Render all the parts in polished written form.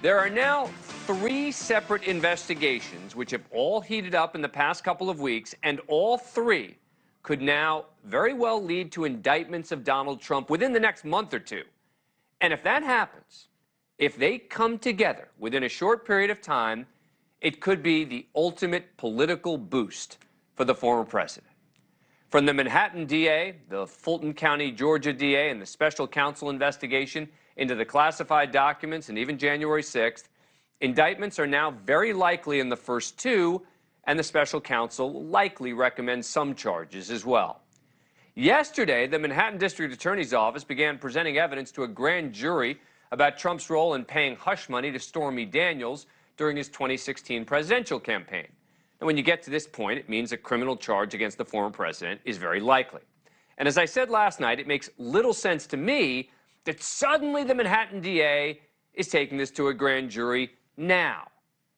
There are now 3 separate investigations which have all heated up in the past couple of weeks, and all 3 could now very well lead to indictments of Donald Trump within the next month or two. And if that happens, if they come together within a short period of time, it could be the ultimate political boost for the former president. From the Manhattan DA, the Fulton County, Georgia DA, and the special counsel investigation into the classified documents, and even January 6th, indictments are now very likely in the first 2, and the special counsel likely recommends some charges as well. Yesterday, the Manhattan District Attorney's Office began presenting evidence to a grand jury about Trump's role in paying hush money to Stormy Daniels during his 2016 presidential campaign. And when you get to this point, it means a criminal charge against the former president is very likely. And as I said last night, it makes little sense to me that suddenly the Manhattan DA is taking this to a grand jury now.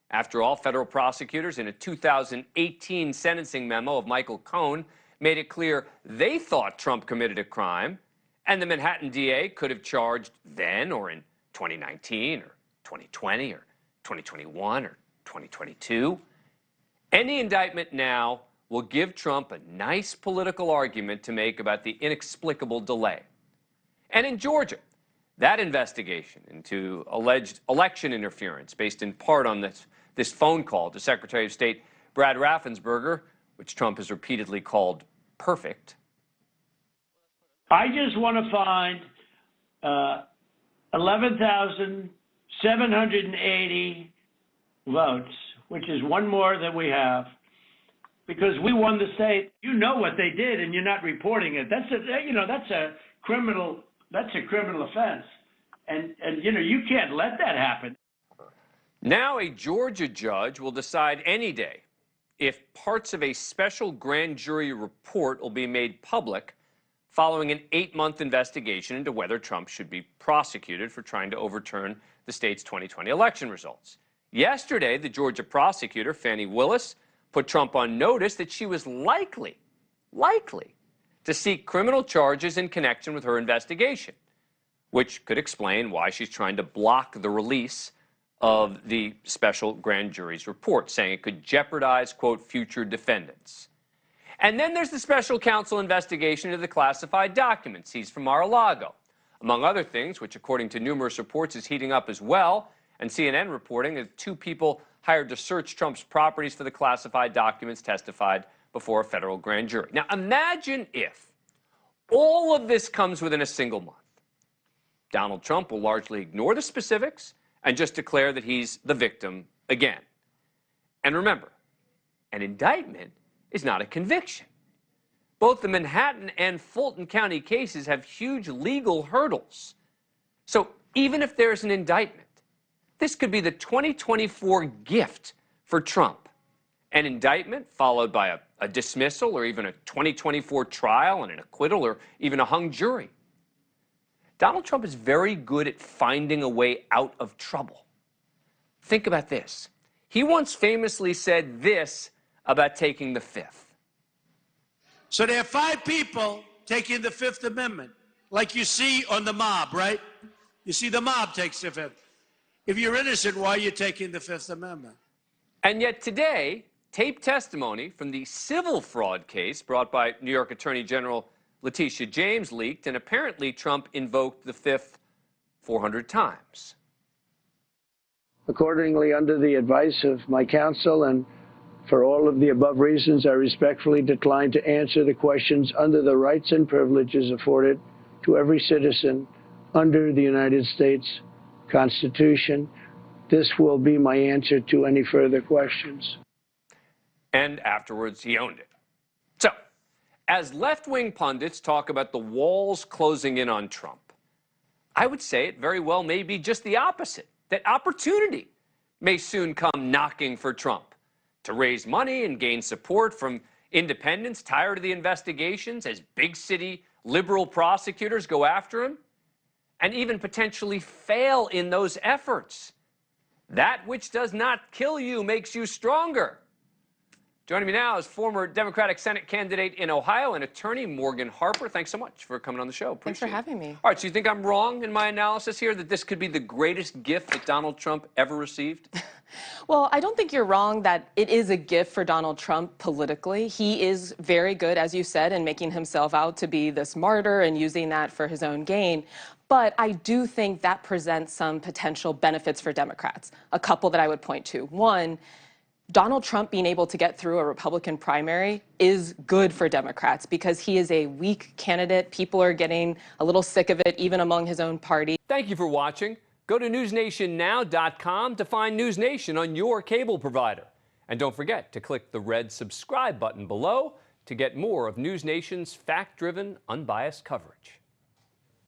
After all, federal prosecutors in a 2018 sentencing memo of Michael Cohen made it clear they thought Trump committed a crime, and the Manhattan DA could have charged then, or in 2019 or 2020 or 2021 or 2022. Any indictment now will give Trump a nice political argument to make about the inexplicable delay. And in Georgia, that investigation into alleged election interference, based in part on this phone call to Secretary of State Brad Raffensperger, which Trump has repeatedly called perfect. I just want to find 11,780 votes, which is one more than we have, because we won the state. You know what they did, and you're not reporting it. That's a criminal offense, and you can't let that happen. Now a Georgia judge will decide any day if parts of a special grand jury report will be made public following an 8-month investigation into whether Trump should be prosecuted for trying to overturn the state's 2020 election results. Yesterday, the Georgia prosecutor, Fani Willis, put Trump on notice that she was likely to seek criminal charges in connection with her investigation, which could explain why she's trying to block the release of the special grand jury's report, saying it could jeopardize, quote, future defendants. And then there's the special counsel investigation into the classified documents seized from Mar-a-Lago, among other things, which according to numerous reports is heating up as well, and CNN reporting that 2 people hired to search Trump's properties for the classified documents testified before a federal grand jury. Now imagine if all of this comes within a single month. Donald Trump will largely ignore the specifics and just declare that he's the victim again. And remember, an indictment is not a conviction. Both the Manhattan and Fulton County cases have huge legal hurdles. So even if there's an indictment, this could be the 2024 gift for Trump. An indictment followed by a dismissal, or even a 2024 trial and an acquittal, or even a hung jury. Donald Trump is very good at finding a way out of trouble. Think about this. He once famously said this about taking the Fifth. So there are 5 people taking the Fifth Amendment, like you see on the mob, right? You see the mob takes the Fifth. If you're innocent, why are you taking the Fifth Amendment? And yet today, taped testimony from the civil fraud case brought by New York Attorney General Letitia James leaked, and apparently Trump invoked the Fifth 400 times. Accordingly, under the advice of my counsel and for all of the above reasons, I respectfully decline to answer the questions under the rights and privileges afforded to every citizen under the United States Constitution. This will be my answer to any further questions. And afterwards, he owned it. So, as left-wing pundits talk about the walls closing in on Trump, I would say it very well may be just the opposite, that opportunity may soon come knocking for Trump to raise money and gain support from independents tired of the investigations as big city liberal prosecutors go after him, and even potentially fail in those efforts. That which does not kill you makes you stronger. Joining me now is former Democratic Senate candidate in Ohio and attorney Morgan Harper. Thanks so much for coming on the show. Thanks for having me. All right, so you think I'm wrong in my analysis here, that this could be the greatest gift that Donald Trump ever received? Well, I don't think you're wrong that it is a gift for Donald Trump politically. He is very good, as you said, in making himself out to be this martyr and using that for his own gain. But I do think that presents some potential benefits for Democrats. A couple that I would point to. One, Donald Trump being able to get through a Republican primary is good for Democrats because he is a weak candidate. People are getting a little sick of it, even among his own party. Thank you for watching. Go to newsnationnow.com to find NewsNation on your cable provider. And don't forget to click the red subscribe button below to get more of NewsNation's fact-driven, unbiased coverage.